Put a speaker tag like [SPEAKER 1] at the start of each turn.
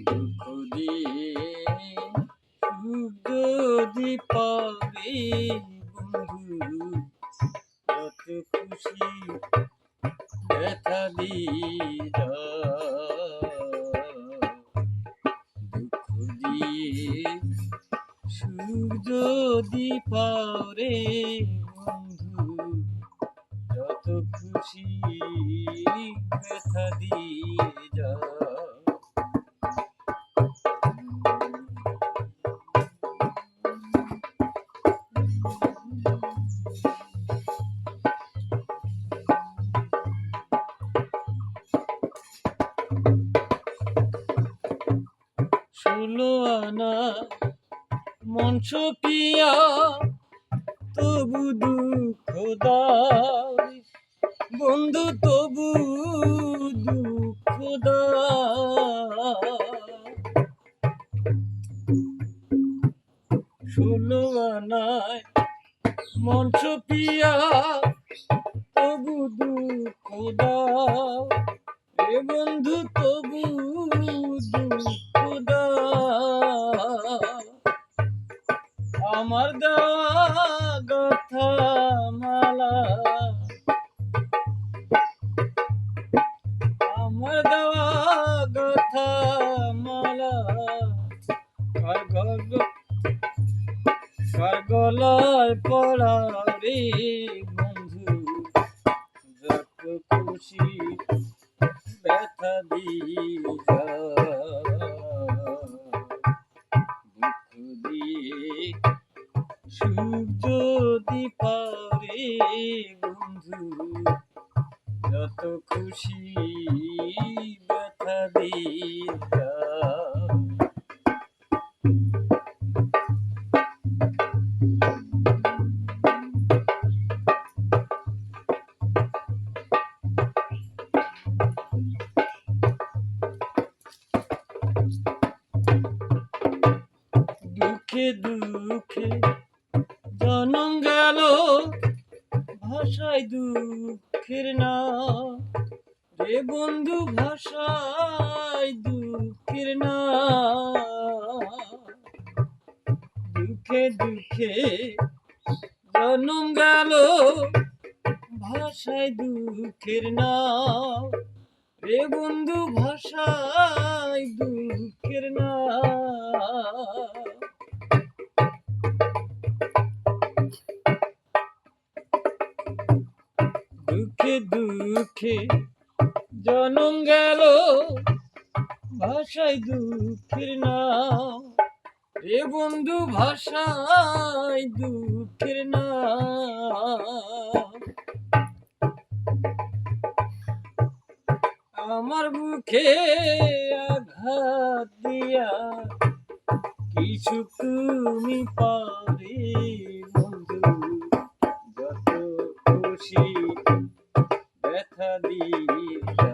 [SPEAKER 1] দুঃখ দিয়ে সুখ যদি পাবে বন্ধু, যত খুশি ব্যথা দিয়ে দুঃখ দিয়ে সুখ যদি পারে বন্ধু, যত খুশি ব্যথা দিয়ে যা। ষোলো আনা মন সপিয়া তবু দুঃখ দাও বন্ধু, তবু দুঃখ দাও। ষোলো আনায় মন সপিয়া তবু দুঃখ দাও এ বন্ধু, তবু দুঃখ দাও। আমার দেওয়া কথা মালা, আমার দেওয়া কথা মালা কার গলায় পড়া রে বন্ধু, যত খুশি ব্যথা দিয়ে যা। দুঃখ দিয়ে সুখ যদি পারে বন্ধু, যত খুশি ব্যথা দিয়ে যা। দুঃখে দুঃখে জনম গেল ভাষায় দুঃখের না রে বন্ধু, ভাষায় দুঃখের না। দুঃখে দুঃখে জনম গেল ভাষায় দুঃখের না রে বন্ধু, ভাষায় দুঃখের না। দুঃখে দুঃখে জনম গেল ভাষায় দুঃখের নাম রে বন্ধু, ভাষায় দুঃখের নাম। আমার বুকে আঘাত দিয়া কিছু তুমি পারে বন্ধু, যত খুশি ব্যথা দিয়া।